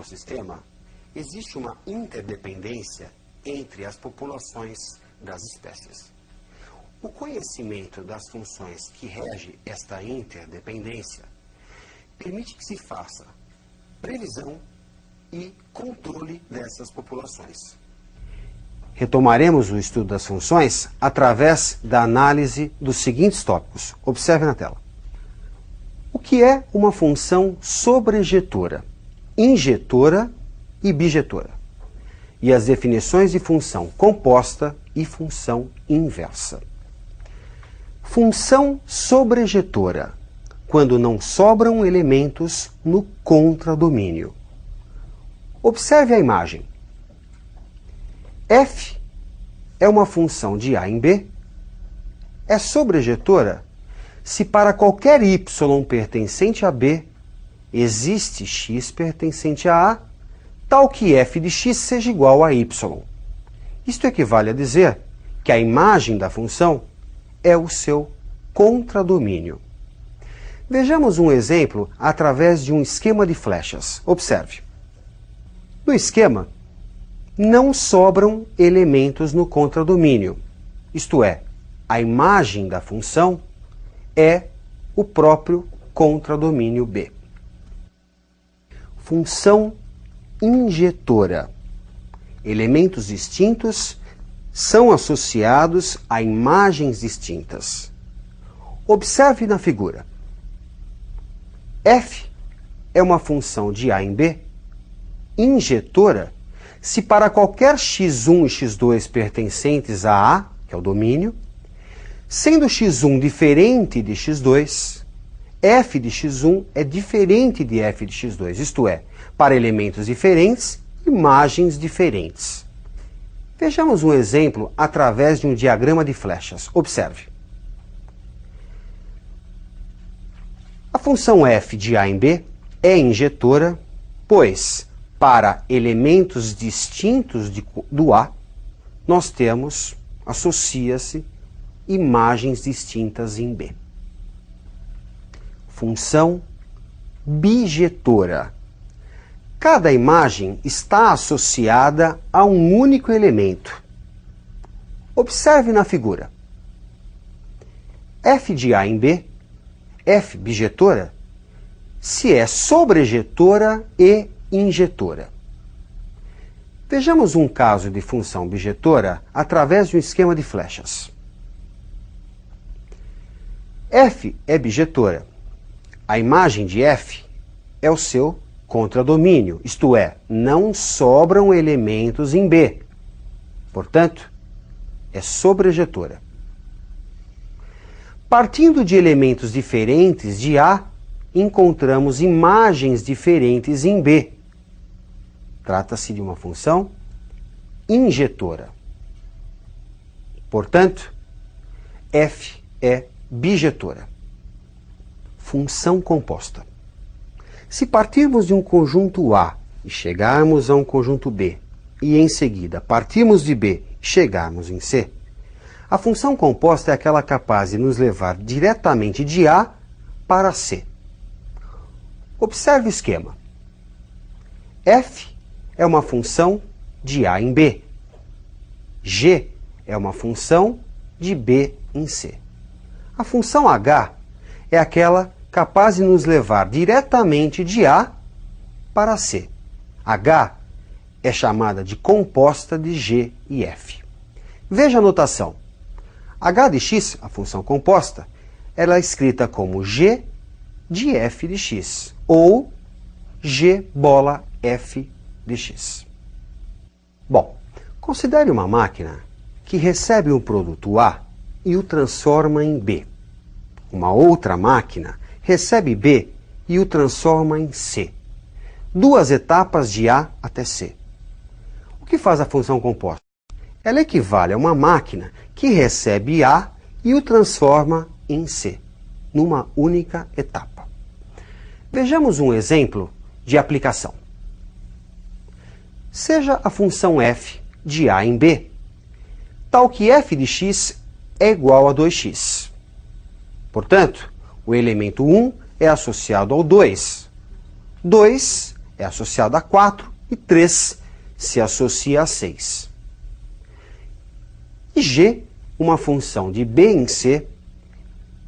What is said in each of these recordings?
ecossistema, existe uma interdependência entre as populações das espécies. O conhecimento das funções que regem esta interdependência permite que se faça previsão e controle dessas populações. Retomaremos o estudo das funções através da análise dos seguintes tópicos. Observe na tela. O que é uma função sobrejetora, injetora e bijetora? E as definições de função composta e função inversa. Função sobrejetora, quando não sobram elementos no contradomínio. Observe a imagem. F é uma função de A em B, é sobrejetora se para qualquer y pertencente a B existe x pertencente a A, tal que f de x seja igual a y. Isto equivale a dizer que a imagem da função é o seu contradomínio. Vejamos um exemplo através de um esquema de flechas. Observe. No esquema, não sobram elementos no contradomínio, isto é, a imagem da função é o próprio contradomínio B. Função injetora. Elementos distintos são associados a imagens distintas. Observe na figura. F é uma função de A em B, injetora, se para qualquer x1 e x2 pertencentes a A, que é o domínio, sendo x1 diferente de x2, f de x1 é diferente de f de x2, isto é, para elementos diferentes, imagens diferentes. Vejamos um exemplo através de um diagrama de flechas. Observe. A função f de A em B é injetora, pois, para elementos distintos do A, nós temos, associa-se, imagens distintas em B. Função bijetora. Cada imagem está associada a um único elemento. Observe na figura. F de A em B, F bijetora, se é sobrejetora e injetora. Vejamos um caso de função bijetora através de um esquema de flechas. F é bijetora. A imagem de F é o seu contradomínio, isto é, não sobram elementos em B. Portanto, é sobrejetora. Partindo de elementos diferentes de A, encontramos imagens diferentes em B. Trata-se de uma função injetora. Portanto, F é bijetora. Função composta. Se partirmos de um conjunto A e chegarmos a um conjunto B, e em seguida partirmos de B e chegarmos em C, a função composta é aquela capaz de nos levar diretamente de A para C. Observe o esquema. F é uma função de A em B. G é uma função de B em C. A função H é aquela capaz de nos levar diretamente de A para C. H é chamada de composta de G e F. Veja a notação. H de x, a função composta, ela é escrita como G de F de x, ou G bola F de x. Bom, considere uma máquina que recebe um produto A e o transforma em B. Uma outra máquina recebe B e o transforma em C. Duas etapas de A até C. O que faz a função composta? Ela equivale a uma máquina que recebe A e o transforma em C, numa única etapa. Vejamos um exemplo de aplicação. Seja a função f de A em B, tal que f de x é igual a 2x. Portanto, o elemento 1 é associado ao 2. 2 é associado a 4 e 3 se associa a 6. E g, uma função de b em c,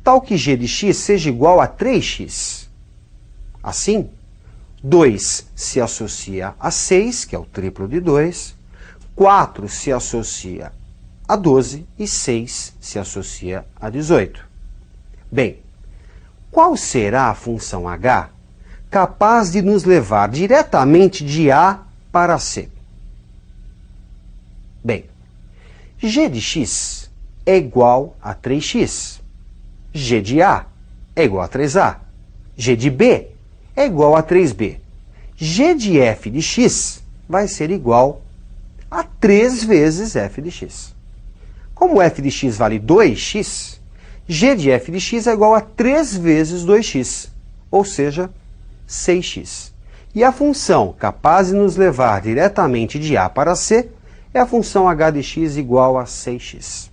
tal que g de x seja igual a 3x. Assim, 2 se associa a 6, que é o triplo de 2, 4 se associa a 12 e 6 se associa a 18. Bem, qual será a função h capaz de nos levar diretamente de A para C? Bem, g de x é igual a 3x. G de A é igual a 3A. G de B é igual a 3B. G de f de x vai ser igual a 3 vezes f de x. Como f de x vale 2x, g de f de x é igual a 3 vezes 2x, ou seja, 6x. E a função capaz de nos levar diretamente de A para C é a função h de x igual a 6x.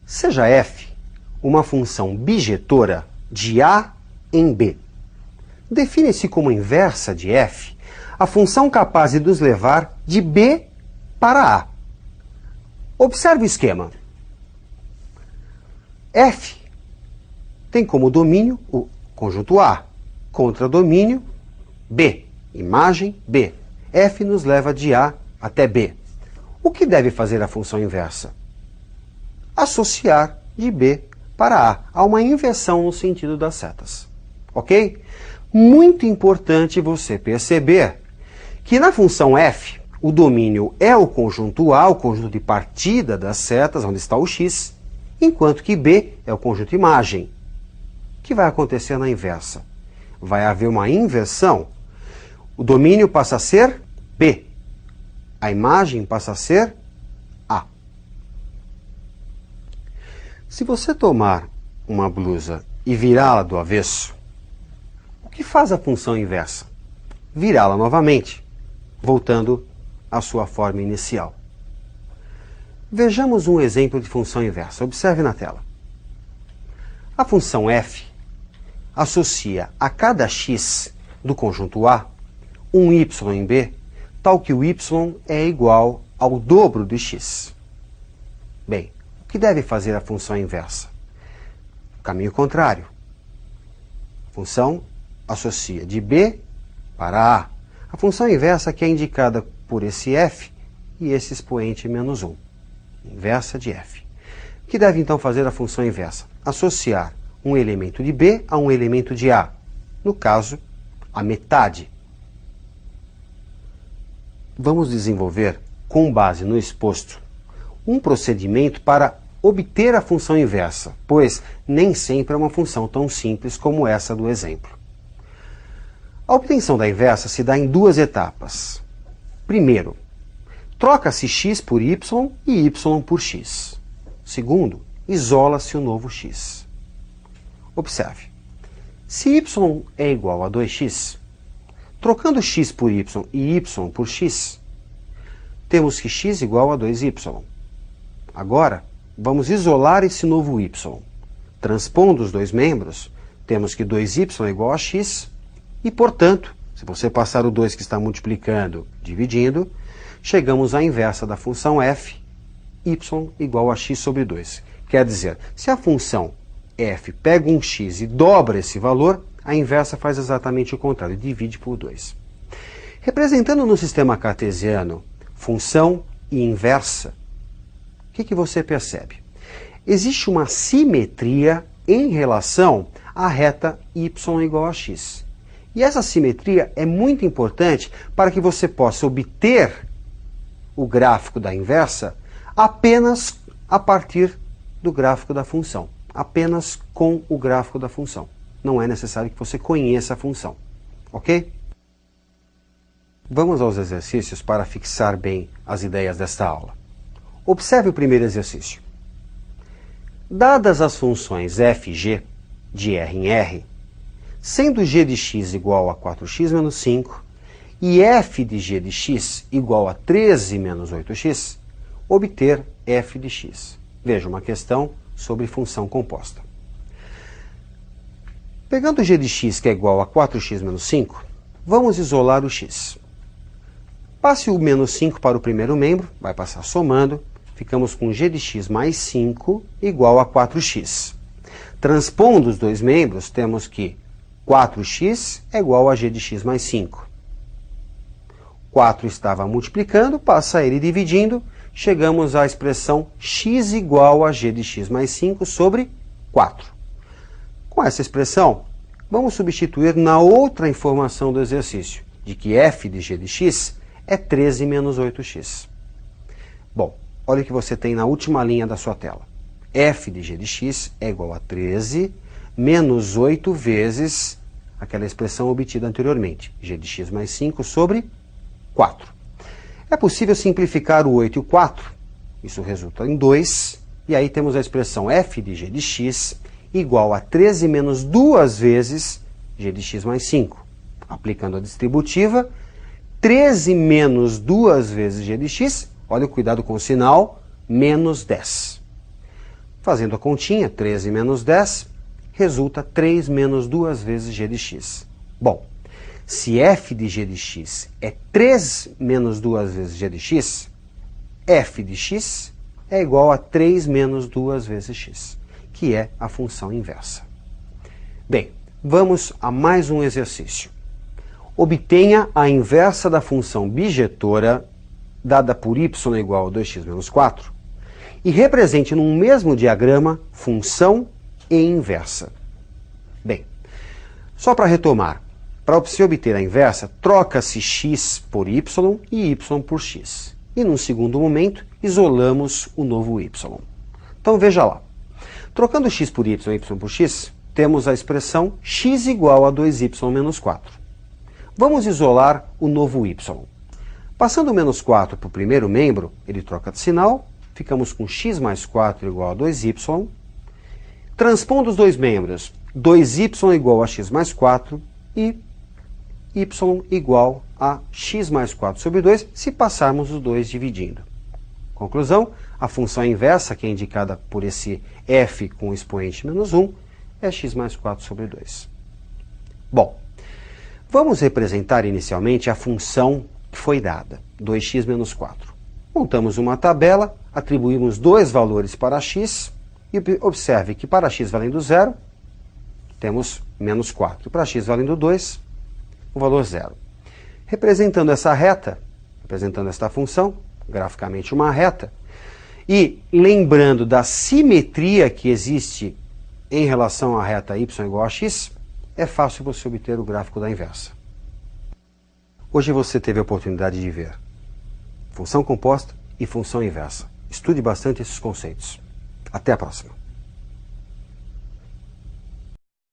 Seja f uma função bijetora de A em B. Define-se como inversa de f a função capaz de nos levar de B para A. Observe o esquema. F tem como domínio o conjunto A, contradomínio B, imagem B. F nos leva de A até B. O que deve fazer a função inversa? Associar de B para A. Há uma inversão no sentido das setas. Ok? Muito importante você perceber que na função f, o domínio é o conjunto A, o conjunto de partida das setas, onde está o x, enquanto que B é o conjunto imagem. O que vai acontecer na inversa? Vai haver uma inversão. O domínio passa a ser B. A imagem passa a ser A. Se você tomar uma blusa e virá-la do avesso, o que faz a função inversa? Virá-la novamente, voltando à sua forma inicial. Vejamos um exemplo de função inversa. Observe na tela. A função f associa a cada x do conjunto A um y em B, tal que o y é igual ao dobro de x. Bem, o que deve fazer a função inversa? Caminho contrário. A função associa de B para A. A função inversa que é indicada por esse f e esse expoente menos 1. Inversa de f. O que deve então fazer a função inversa? Associar um elemento de B a um elemento de A. No caso, a metade. Vamos desenvolver, com base no exposto, um procedimento para obter a função inversa, pois nem sempre é uma função tão simples como essa do exemplo. A obtenção da inversa se dá em duas etapas. Primeiro, troca-se x por y e y por x. Segundo, isola-se o novo x. Observe. Se y é igual a 2x, trocando x por y e y por x, temos que x igual a 2y. Agora, vamos isolar esse novo y. Transpondo os dois membros, temos que 2y é igual a x e, portanto, se você passar o 2 que está multiplicando, dividindo, chegamos à inversa da função f, y igual a x sobre 2. Quer dizer, se a função f pega um x e dobra esse valor, a inversa faz exatamente o contrário, divide por 2. Representando no sistema cartesiano função e inversa, o que você percebe? Existe uma simetria em relação à reta y igual a x. E essa simetria é muito importante para que você possa obter o gráfico da inversa apenas a partir do gráfico da função. Apenas com o gráfico da função. Não é necessário que você conheça a função. Ok? Vamos aos exercícios para fixar bem as ideias desta aula. Observe o primeiro exercício. Dadas as funções f e g, de R em R, sendo g de x igual a 4x menos 5 e f de g de x igual a 13 menos 8x, obter f de x. Veja uma questão sobre função composta. Pegando g de x, que é igual a 4x menos 5, Vamos isolar o x. Passe o menos 5 para o primeiro membro, vai passar somando, ficamos com g de x mais 5 igual a 4x. Transpondo os dois membros, temos que 4x é igual a g de x mais 5. 4 estava multiplicando, passa ele dividindo, chegamos à expressão x igual a g de x mais 5 sobre 4. Com essa expressão, vamos substituir na outra informação do exercício, de que f de g de x é 13 menos 8x. Bom, olha o que você tem na última linha da sua tela. F de g de x é igual a 13 menos 8 vezes aquela expressão obtida anteriormente, g de x mais 5 sobre 4. É possível simplificar o 8 e o 4, isso resulta em 2, e aí temos a expressão f de g de x igual a 13 menos 2 vezes g de x mais 5. Aplicando a distributiva, 13 menos 2 vezes g de x, olha o cuidado com o sinal, menos 10. Fazendo a continha, 13 menos 10, resulta 3 menos 2 vezes g de x. Bom, se f de g de x é 3 menos 2 vezes g de x, f de x é igual a 3 menos 2 vezes x, que é a função inversa. Bem, vamos a mais um exercício. Obtenha a inversa da função bijetora, dada por y igual a 2x menos 4, e represente num mesmo diagrama função e inversa. Bem, só para retomar, para se obter a inversa, troca-se x por y e y por x. E num segundo momento, isolamos o novo y. Então veja lá. Trocando x por y e y por x, temos a expressão x igual a 2y menos 4. Vamos isolar o novo y. Passando o menos 4 para o primeiro membro, ele troca de sinal, ficamos com x mais 4 igual a 2y. Transpondo os dois membros, 2y igual a x mais 4 e y igual a x mais 4 sobre 2, se passarmos os dois dividindo. Conclusão, a função inversa, que é indicada por esse f com o expoente menos 1, é x mais 4 sobre 2. Bom, vamos representar inicialmente a função que foi dada, 2x menos 4. Montamos uma tabela, atribuímos dois valores para x, e observe que para x valendo 0, temos menos 4. Para x valendo 2, o valor 0. Representando essa reta, representando esta função, graficamente uma reta, e lembrando da simetria que existe em relação à reta y igual a x, é fácil você obter o gráfico da inversa. Hoje você teve a oportunidade de ver função composta e função inversa. Estude bastante esses conceitos. Até a próxima.